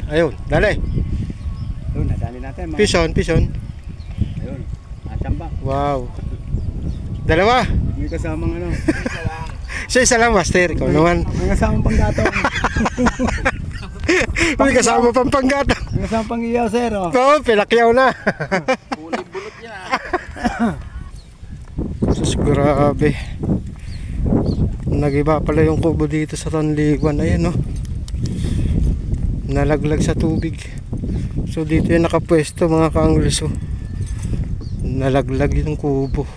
Ayun, dali. Ayun, nadali natin. Pison. Ayun, natamba. Wow. Dalawa. May kasamang ano. So isa lang, master. Ikaw naman. May kasamang panggatong. May kasama pang panggatong. May kasamang pangiyaw, sir. Oh. Oo, pilakyaw na. Kulay bulot niya. Sus, grabe. Nagiba pala yung kubo dito sa Tanliguan. Ayan, no. Nalaglag sa tubig. So dito yung nakapwesto, mga kaangles. Oh. Nalaglag yung kubo.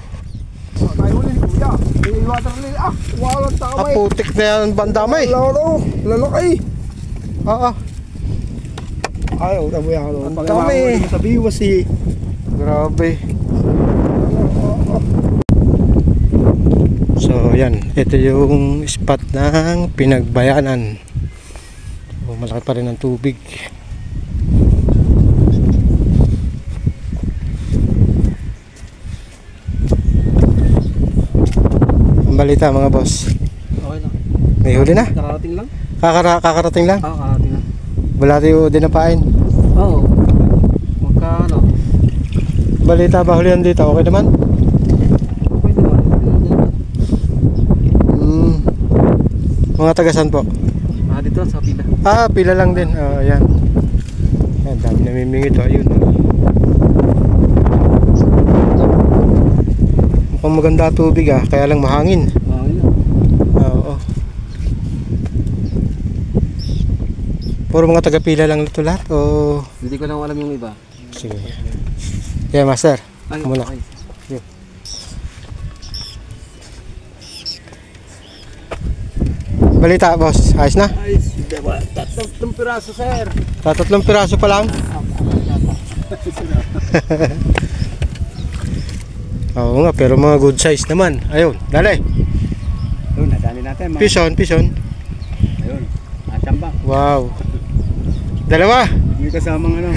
Tayo ulit, kuya. May water lily. Walang taway. Putik na yan, bandamay. Lalaki. Ayaw, taboy ako. Dami. Sa biwas eh. Grabe. So yan, ito yung spot ng Pinagbayanan. Malaki pa rin ang tubig. Ang balita mga boss. Okay lang. May huli na? Nakarating lang? Kakarating lang? Oo, kakarating lang. Wala tayo dinapain. Oo. Magkano? Balita ba hulihan dito? Okay naman? Okay naman. Mga tagasan po? Dito sa pila. Pila lang din. Ayan. Ayan, dami namimingit. Ayun. Mukhang maganda tubig kaya lang mahangin. Oo. Puro mga taga-pila lang ito lahat o... Hindi ko lang alam yung iba. Sige. Yeah, master. Ay, Muna. okay. Yeah. Balita, boss. Ayos na? Ay, diba? Tatlong piraso, sir. Tatlong piraso pa lang? Oo nga, pero mga good size naman. Ayun, dali. Ayun, nadali natin. Pison. Ayun, natamba. Wow. Dalawa. May kasamang ano.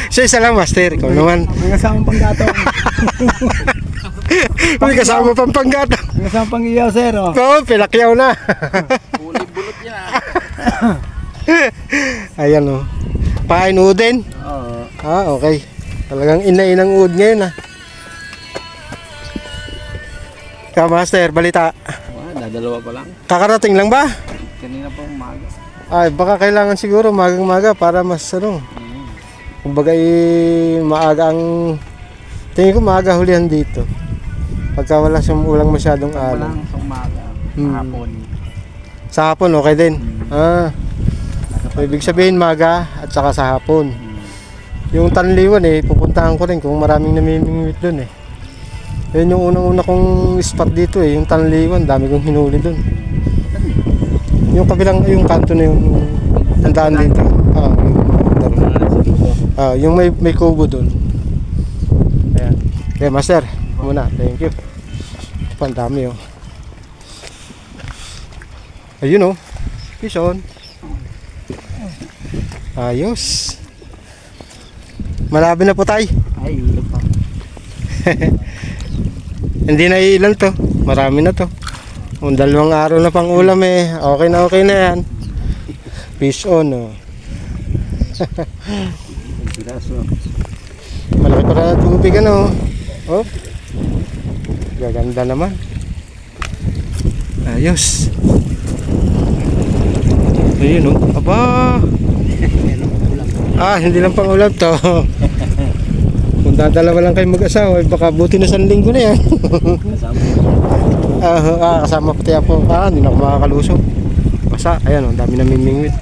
So isa lang, master. Ikaw naman. May kasamang panggatong. May kasama pang panggatong. May kasamang pangiyaw, sir. Oh. Oo, pilakyaw na. Kulay bulot niya. Ayan o. Pain udin? Oo. Okay. Talagang ina-inang ud ngayon Master, balita. Dadalawa pa lang. Kakarating lang ba? Kanina pa umaga. Ay, baka kailangan siguro magang-maga para mas kumbaga maaga ang tingin ko maaga hulihan dito. Pagka wala ulang masyadong Wala alon. sa umaga. Hapon. Sa hapon okay din. Ibig sabihin maga at saka sa hapon. Yung Tanliwan pupuntahan ko rin kung maraming namimingwit doon Yun yung unang-una kong spot dito yung Tanliwan, dami kong hinuli doon. Yung kabilang, yung kanto na yung tandaan dito. Yung may kubo doon. Ayan. Okay, master. Muna, thank you. Pandami Ayun Pison. Ayos. Malabi na po tayo. Ay, ulo pa. Hindi na ilan to. Marami na to. Kung 2 araw na pang ulam okay na yan. Fish on Malaki para tubig Gaganda naman. Ayos. Ayun Aba. Hindi lang pang ulam to. Kung dadalawa lang kayo mag-asawa, baka buti na 1 linggo na yan. Kasama pati ako. Hindi na ako makakalusog. Basta, ayan dami namimingwit.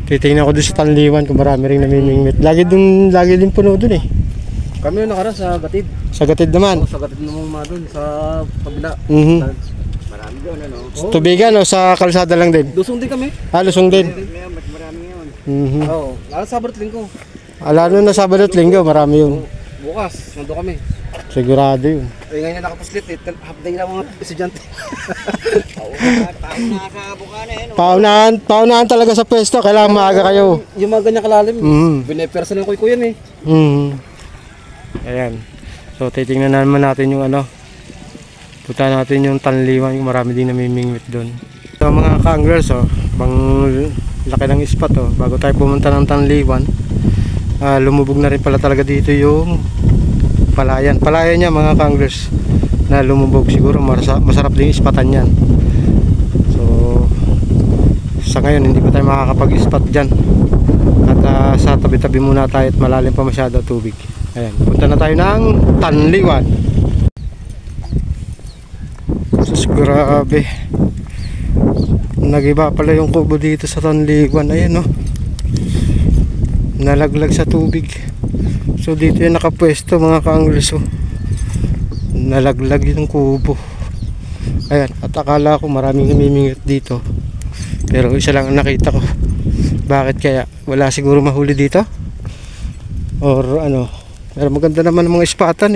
Titingnan ko doon sa Tanliwan kung marami rin namimingwit. Lagi din puno doon Kami yung nakara sa Gatid. Sa Gatid naman? Sa Gatid naman doon, sa kabila. Marami doon Tubigan sa kalsada lang din? Lusong din kami. Lusong din? Marami ngayon. Oo, lalo Sabado at Linggo. Lalo na Sabado at Linggo, marami yun. Bukas, nando kami. Sigurado yun. Ngayon na nakapuslit half day na mga estudyante. Paunahan talaga sa pwesto, kailangan maaga kayo. Yung mga ganyan kalalim, bine-person ng kuy yan Ayan. So titingnan naman natin yung Punta natin yung Tanliwan, yung marami din namimingwit doon. So mga ka-anglers, bang laki ng spot bago tayo pumunta ng Tanliwan. Lumubog na rin pala talaga dito yung palayan. Palayan niya mga ka-anglers na lumubog. Siguro masarap din ispatan yan. So sa ngayon hindi pa tayo makakapag-spot dyan. At sa tabi-tabi muna tayo at malalim pa masyado tubig. Ayan, punta na tayo ng Tanliwan. Sus, grabe. Nagiba pala yung kubo dito sa Tanliwan. Ayan nalaglag sa tubig. So dito yung nakapwesto mga ka-anglers. Nalaglag yung kubo. Ayan, at akala ko maraming namimingit dito, pero isa lang ang nakita ko. Bakit kaya? Wala siguro mahuli dito? Or ano? Pero maganda naman ang mga ispatan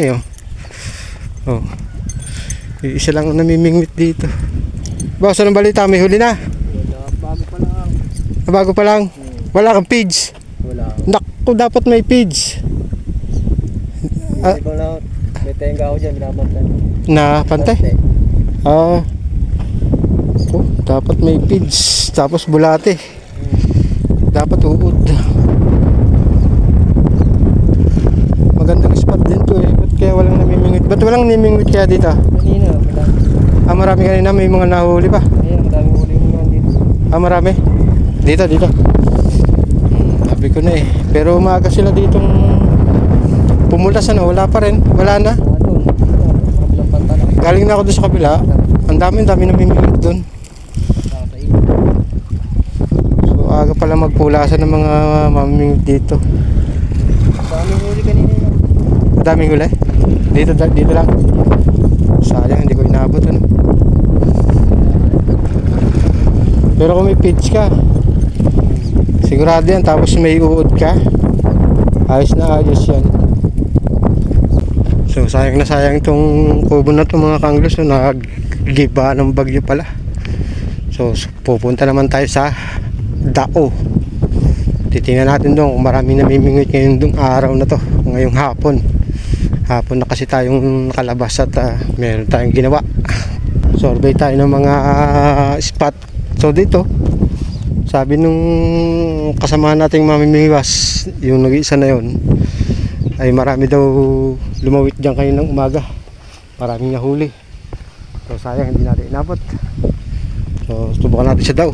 isa lang ang namimingwit dito. Boss, anong balita? May huli na? Bago pa lang. Bago pa lang? Wala kang page? Wala. Naku, dapat may page. Ikaw na, may tenga ako dyan, binabantay. Na pantay? Dapat may page. Tapos bulate. Dapat uod. Magandang spot din to Ba't kaya walang namimingwit? Ba't walang namimingwit kaya dito? Kanina, wala. Marami kanina, may mga nahuli pa. Ayan, madaming huli mo dito. Marami? Dito. Sabi ko na Pero umaga sila ditong pumulas wala pa rin. Wala na. Doon, kabilang banta na. Galing na ako doon sa kabila. Ang dami namimingwit doon. So aga pala magpulasan ng mga mamimingwit dito. Daming huli kanina yun. Daming huli? Dito lang. Sayang, hindi ko inabot Pero kung may pitch ka, sigurado yan. Tapos may uod ka, ayos na ayos yan. So sayang na sayang itong kubo na ito mga ka-anglers. Nag-giba ng bagyo pala. So pupunta naman tayo sa Dao. Titingnan natin doon kung maraming namimingwit ngayon dong araw na to, ngayong hapon na kasi tayong nakalabas at meron tayong ginawa. Survey tayo ng mga spot. So dito, sabi nung kasamahan nating mamimingwas, yung nag-iisa na yun, ay marami daw lumawit dyan kayo ng umaga. Maraming nahuli. So sayang hindi natin inabot. So subukan natin sa Dao.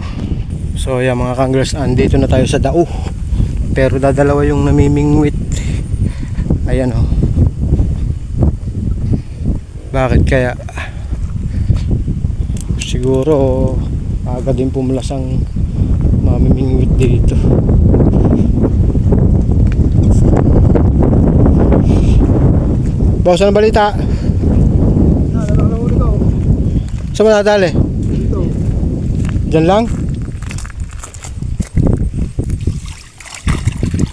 So yan mga ka-anglers, andito na tayo sa Dao. Pero dadalawa yung namimingwit. Ayan Bakit kaya? Siguro aga din pumulas ang mamimingwit dito. Boss, anong balita? Nahuli ko. Saan mo nadali? Dito. Diyan lang?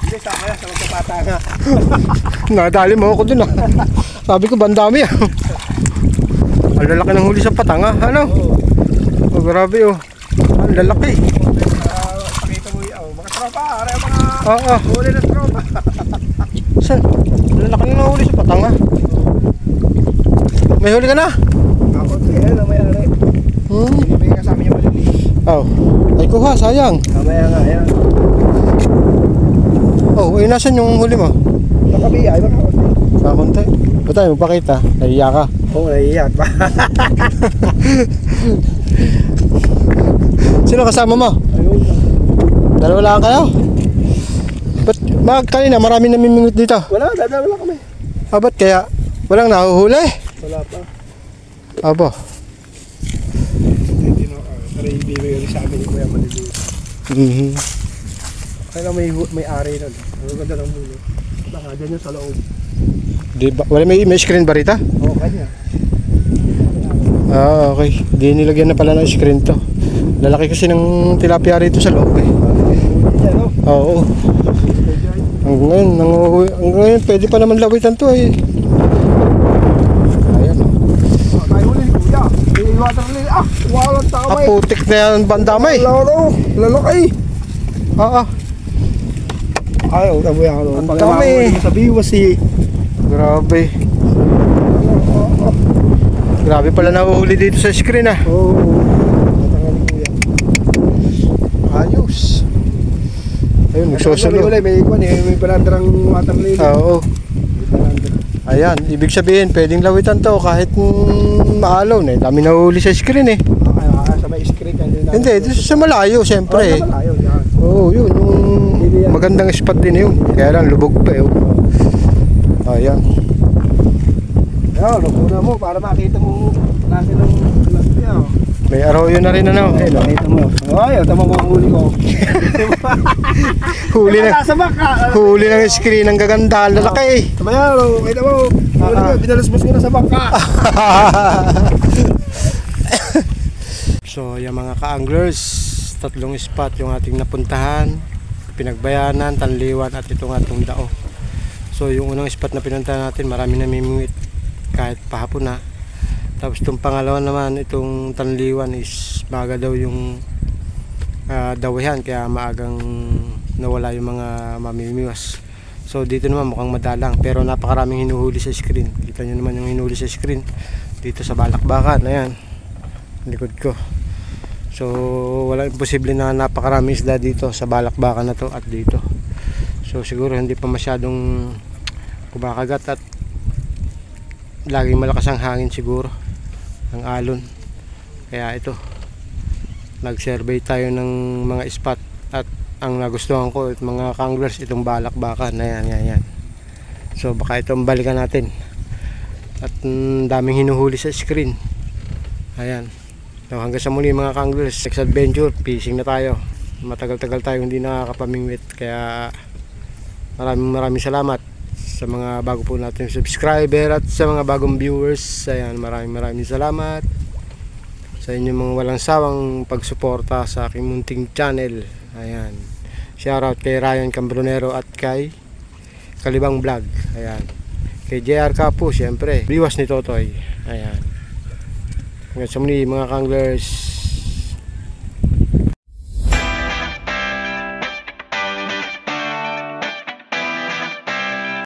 Hindi, sa magpapatanga. Nadali mo ako dun Sabi ko bandami Ang lalaki ng huli sa patanga. Oh, grabe Ang lalaki. Pakita mo mga tropa. Aray mga huli ng tropa. Saan? Ang lalaki ng huli sa patanga. May huli ka na? Ako, na may aray. May kasama niya maliliit. Ay kuha, sayang. Kamaya nga, yan. Nasan yung huli mo? Nakabiyay, makakunti. Kakunti. Ba't tayo magpakita? Nahiya ka? Oo, nahiya pa. Sino kasama mo? Ayun. Dalawa lang kayo? Ba't kanina maraming namimingwit dito? Wala, dadalawa lang kami. Ba't kaya walang nahuhuli? Wala pa. Abo. Hindi na, pero ibibigay sa amin yung kuya maliliit. Kaya may ari nun. Ang ganda ng mulo. Baka dyan yung sa loob. Wala may screen ba rito? Oo, kanya. Okay. Di nilagyan na pala ng screen to. Lalaki kasi ng tilapia rito sa loob Oo. Hanggang ngayon, pwede pa naman lawitan to Ayan tayo ulit, kuya. Water lily. Walang tamay. putik na yan bandamay. Lalaki. Ayaw, taboy ako. Ang dami. Sa biwas Grabe. Grabe pala nahuhuli dito sa screen ah. Oo. Tatanggalin ko yan. Ayos. Ayun, nagsusulo. May palandrang water lily. Oo. May palandra. Ayan, ibig sabihin, pwedeng lawitan to kahit maalaw na. Dami nahuhuli sa screen eh. Sa may screen. Hindi, dito sa malayo, siyempre. Sa malayo, yan. Oo, yun. Yung magandang spot din yun. Kaya lang, lubog pa eh. Ayan. Yan, lukuna mo para makita mo klase ng niya. May arroyo na rin ano. Ayun, nakita mo. Ay, tama mo ang huli ko. Huli na. Sa baka. Huli ng screen ng gaganda. Lalaki eh. Tama yan, kita mo. Huli ko, binalusbos ko na sa baka. So, yung mga ka-anglers, 3 spot yung ating napuntahan. Pinagbayanan, Tanliwan at itong atong Dao. So, yung unang spot na pinuntahan natin, marami namimingwit kahit pahapon na. Tapos itong pangalawa naman, itong Tanliwan is maaga daw yung dawihan, kaya maagang nawala yung mga mamimiwas. So dito naman mukhang madalang, pero napakaraming hinuhuli sa screen. Kita nyo naman yung hinuhuli sa screen dito sa Balakbakan. Ayan, likod ko. So wala imposible na napakaraming isda dito sa Balakbakan na to at dito. So siguro hindi pa masyadong kumakagat at laging malakas ang hangin siguro, ang alon. Kaya ito, nag-survey tayo ng mga spot at ang nagustuhan ko mga kanglers, itong Balakbakan. Ayan. So baka itong balikan natin. At daming hinuhuli sa screen. Ayan. So hanggang sa muli mga kanglers, next adventure, fishing na tayo. Matagal-tagal tayo hindi nakakapamingwit. Kaya maraming salamat sa mga bago po natin subscriber at sa mga bagong viewers. Ayan, maraming salamat sa inyong mga walang sawang pagsuporta sa aking munting channel. Ayan, shoutout kay Ryan Cambronero at kay Kalibang Vlog. Ayan, kay JR Kapo, syempre, Biwas ni Totoy. Ayan, hanggang sa muli mga kanglers.